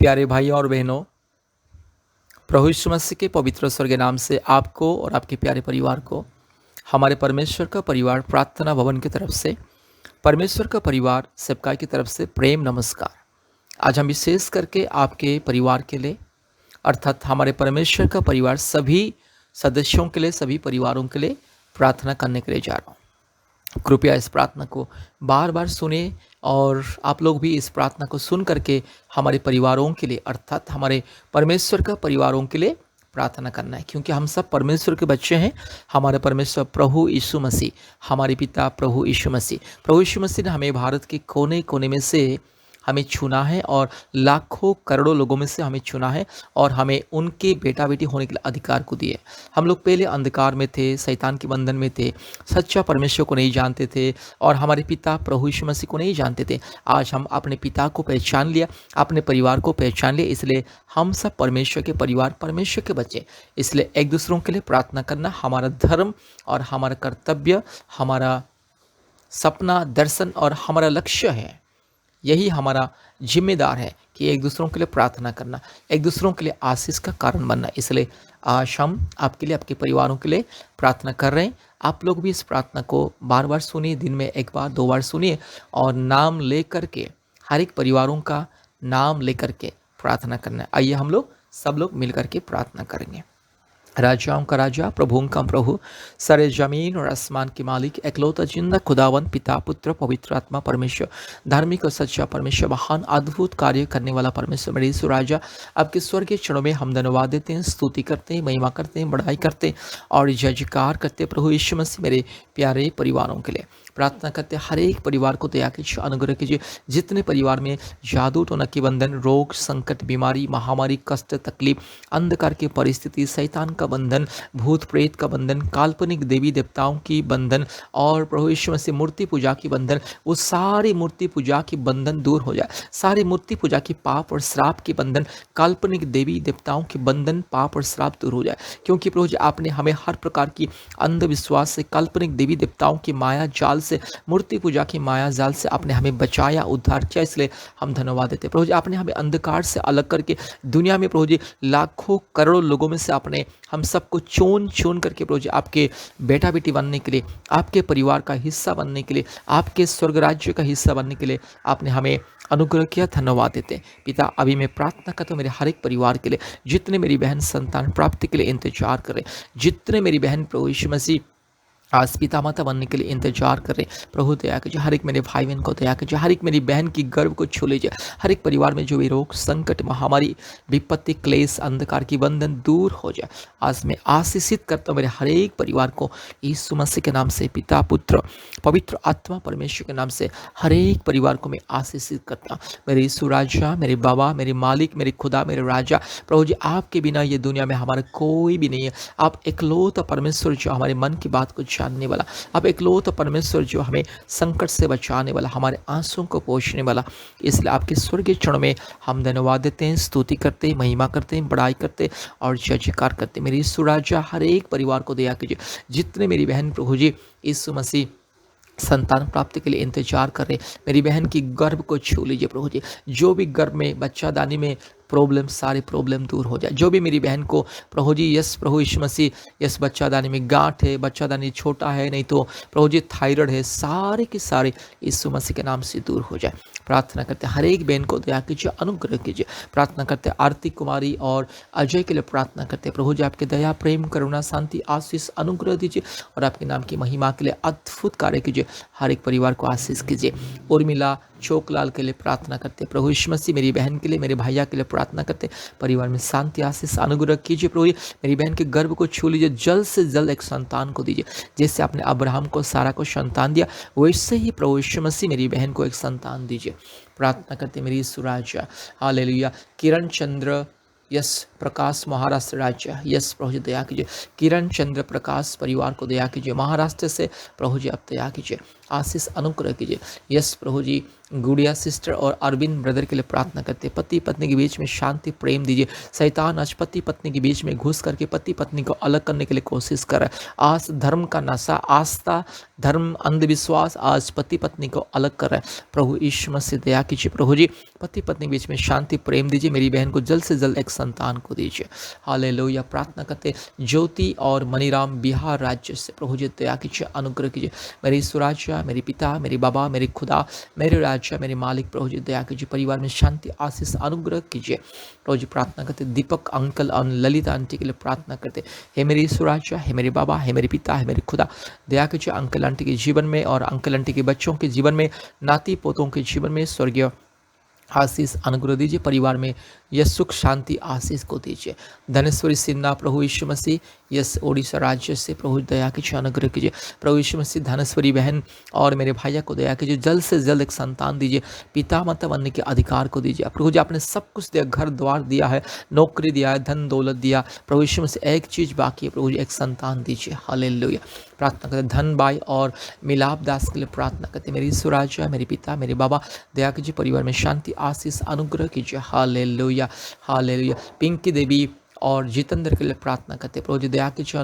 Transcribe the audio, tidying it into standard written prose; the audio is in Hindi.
प्यारे भाइयों और बहनों, प्रभु यीशु मसीह के पवित्र स्वर्गीय नाम से आपको और आपके प्यारे परिवार को हमारे परमेश्वर का परिवार प्रार्थना भवन की तरफ से, परमेश्वर का परिवार सेवकाई की तरफ से प्रेम नमस्कार। आज हम विशेष करके आपके परिवार के लिए, अर्थात हमारे परमेश्वर का परिवार सभी सदस्यों के लिए, सभी परिवारों के लिए प्रार्थना करने के लिए जा रहा हूँ। कृपया इस प्रार्थना को बार बार सुने और आप लोग भी इस प्रार्थना को सुन करके हमारे परिवारों के लिए, अर्थात हमारे परमेश्वर का परिवारों के लिए प्रार्थना करना है, क्योंकि हम सब परमेश्वर के बच्चे हैं। हमारे परमेश्वर प्रभु यीशु मसीह, हमारे पिता प्रभु यीशु मसीह ने हमें भारत के कोने कोने में से हमें चुना है और लाखों करोड़ों लोगों में से हमें चुना है और हमें उनके बेटा बेटी होने के लिए अधिकार को दिए। हम लोग पहले अंधकार में थे, शैतान के बंधन में थे, सच्चा परमेश्वर को नहीं जानते थे और हमारे पिता प्रभु यीशु मसीह को नहीं जानते थे। आज हम अपने पिता को पहचान लिया, अपने परिवार को पहचान लिया, इसलिए हम सब परमेश्वर के परिवार, परमेश्वर के बच्चे। इसलिए एक दूसरों के लिए प्रार्थना करना हमारा धर्म और हमारा कर्तव्य, हमारा सपना, दर्शन और हमारा लक्ष्य है। यही हमारा जिम्मेदार है कि एक दूसरों के लिए प्रार्थना करना, एक दूसरों के लिए आशीष का कारण बनना। इसलिए आज हम आपके लिए, आपके परिवारों के लिए प्रार्थना कर रहे हैं। आप लोग भी इस प्रार्थना को बार बार सुनिए, दिन में एक बार, दो बार सुनिए और नाम ले करके, हर एक परिवारों का नाम ले करके प्रार्थना करना है। आइए हम लोग सब लोग मिल करके प्रार्थना करेंगे। राजाओं का राजा, प्रभुओं का प्रभु, सारे जमीन और आसमान के मालिक, एकलौता जिंदा खुदावन, पिता पुत्र पवित्र आत्मा परमेश्वर, धार्मिक और सच्चा परमेश्वर, महान अद्भुत कार्य करने वाला परमेश्वर, मेरे यीशु राजा, आपके स्वर्गीय चरणों में हम धन्यवाद देते हैं, स्तुति करते हैं, महिमा करते हैं, बढ़ाई करते हैं और जय जयकार करते हैं। प्रभु यीशु मसीह मेरे प्यारे परिवारों के लिए प्रार्थना करते हैं। हर एक परिवार को दया कीजिए, अनुग्रह कीजिए। जितने परिवार में जादू टोना के बंधन, रोग संकट, बीमारी, महामारी, कष्ट, तकलीफ, अंधकार की परिस्थिति, शैतान का बंधन, भूत प्रेत का बंधन, काल्पनिक देवी देवताओं की बंधन और प्रभु यीशु मसीह मूर्ति पूजा की बंधन, वो सारी मूर्ति पूजा की बंधन दूर हो जाए। सारी मूर्ति पूजा की पाप और श्राप के बंधन, काल्पनिक देवी देवताओं के बंधन, पाप और श्राप दूर हो जाए। क्योंकि प्रभु जी आपने हमें हर प्रकार की अंधविश्वास से, काल्पनिक देवी देवताओं की माया जाल से, मूर्ति पूजा की माया जाल से आपने हमें बचाया, उद्धार किया। इसलिए हम धन्यवाद देते हैं। प्रभु जी आपने हमें अंधकार से अलग करके दुनिया में प्रभु जी लाखों करोड़ों लोगों में से आपने हम सबको चुन चुन करके प्रभु जी आपके बेटा बेटी बनने के लिए, आपके परिवार का हिस्सा बनने के लिए, आपके स्वर्ग राज्य का हिस्सा बनने के लिए आपने हमें अनुग्रह किया। धन्यवाद देते हैं पिता। अभी मैं प्रार्थना करता हूँ मेरे हर एक परिवार के लिए, जितने मेरी बहन संतान प्राप्ति के लिए इंतजार कर रहे, जितने मेरी बहन प्रभु यीशु मसीह आज पिता माता बनने के लिए इंतजार कर रहे, प्रभु दया कीजिए। हर एक मेरे भाई बहन को दया कीजिए, हर एक मेरी बहन की गर्भ को छू लीजिए। हर एक परिवार में जो भी रोग संकट, महामारी, विपत्ति, क्लेश, अंधकार की बंधन दूर हो जाए। आज मैं आशीषित करता हूँ मेरे हर एक परिवार को यीशु मसीह के नाम से, पिता पुत्र पवित्र आत्मा परमेश्वर के नाम से हर एक परिवार को मैं आशीषित करता हूँ। मेरे यीशु राजा, मेरे बाबा, मेरे मालिक, मेरे खुदा, मेरे राजा, प्रभु जी आपके बिना ये दुनिया में हमारा कोई भी नहीं है। आप एकलौता परमेश्वर जो हमारे मन की बात को जानने वाला, अब एकलौता परमेश्वर जो हमें संकट से बचाने वाला, हमारे आंसुओं को पोंछने वाला। इसलिए आपके स्वर्गीय चरणों में हम धन्यवाद देते हैं, स्तुति करते हैं, महिमा करते हैं, बड़ाई करते हैं और जय जयकार करते हैं। मेरे यीशु राजा हर एक परिवार को दया कीजिए। जितने मेरी बहन प्रभु जी यीशु मसीह संतान प्राप्ति के लिए इंतजार कर रहे, मेरी बहन की गर्भ को छू लीजिए प्रभु जी। जो भी गर्भ में, बच्चादानी में प्रॉब्लम, सारे प्रॉब्लम दूर हो जाए। जो भी मेरी बहन को प्रभु जी, यस प्रभु यीशु मसीह, यस बच्चादानी में गांठ है, बच्चादानी छोटा है, नहीं तो प्रभु जी थायराइड है, सारे के सारे यीशु मसीह के नाम से दूर हो जाए। प्रार्थना करते हर एक बहन को दया कीजिए, अनुग्रह कीजिए। प्रार्थना करते आरती कुमारी और अजय के लिए प्रार्थना करते प्रभु जी आपके दया, प्रेम, करुणा, शांति, आशीष, अनुग्रह दीजिए और आपके नाम की महिमा के लिए अद्भुत कार्य कीजिए। हर एक परिवार को आशीष कीजिए। उर्मिला चोकलाल के लिए प्रार्थना करते प्रभु यीशु मसीह, मेरी बहन के लिए, मेरे भैया के लिए प्रार्थना करते परिवार में शांति, आशीष, अनुग्रह कीजिए। प्रभु जी मेरी बहन के गर्भ को छू लीजिए, जल्द से जल्द एक संतान को दीजिए। जैसे आपने अब्राहम को, सारा को संतान दिया, वैसे ही प्रभु यीशु मसीह मेरी बहन को एक संतान दीजिए। प्रार्थना करते मेरी यीशु राजा, हालेलुया। किरण चंद्र यस प्रकाश महाराष्ट्र राज्य, यस प्रभु जी दया कीजिए। किरण चंद्र प्रकाश परिवार को दया कीजिए। महाराष्ट्र से प्रभु जी आप दया कीजिए। आशीष अनुग्रह कीजिए। यस प्रभु जी, गुड़िया सिस्टर और अरविंद ब्रदर के लिए प्रार्थना करते हैं। पति पत्नी के बीच में शांति प्रेम दीजिए। शैतान आज पति पत्नी के बीच में घुस करके पति पत्नी को अलग करने के लिए कोशिश कर रहा है। आज धर्म का नशा, आस्था, धर्म, अंधविश्वास आज पति पत्नी को अलग कर रहा है। प्रभु यीशु मसीह दया कीजिए। प्रभु जी, पति पत्नी के बीच में शांति प्रेम दीजिए। मेरी बहन को जल्द से जल्द एक संतान को दीजिए। हालेलुया। प्रार्थना करते ज्योति और मनीराम बिहार राज्य से, प्रभु जी दया कीजिए, अनुग्रह कीजिए। मेरी सुराजा, मेरे पिता, मेरे बाबा, मेरे खुदा, मेरे राजा, मेरे मालिक, प्रभु जी दया कीजिए। परिवार में शांति, आशीष, अनुग्रह कीजिए। प्रभु जी प्रार्थना करते दीपक अंकल और ललिता आंटी के लिए प्रार्थना करते। हे मेरी सुराजा, हे मेरे बाबा, हे मेरे पिता, हे मेरे खुदा, दया कीजिए अंकल आंटी के जीवन में और अंकल आंटी के बच्चों के जीवन में, नाती पोतों के जीवन में स्वर्गीय आशीष अनुग्रह दीजिए। परिवार में यह सुख शांति आशीष को दीजिए। धनेश्वरी सिन्हा, प्रभु यीशु मसीह, यस ओडिशा राज्य से, प्रभु दया कीजिए, अनुग्रह कीजिए। प्रभु यीशु मसीह, धनेश्वरी बहन और मेरे भैया को दया कीजिए, जल्द से जल्द एक संतान दीजिए। पिता माता बनने के अधिकार को दीजिए। प्रभु जी आपने सब कुछ दिया, घर द्वार दिया है, नौकरी दिया है, धन दौलत दिया। प्रभु यीशु मसीह एक चीज़ बाकी है, प्रभु जी एक संतान दीजिए। हालेलुया। प्रार्थना करते धन भाई और मिलाप दास के लिए प्रार्थना करते। मेरी सुराजा, मेरे पिता, मेरे बाबा, दया कीजिए। परिवार में शांति, आशीष, अनुग्रह कीजिए। Hallelujah, hallelujah. पिंकी देवी और जितेंद्र के लिए प्रार्थना करते। प्रभु जी दया कीजिए,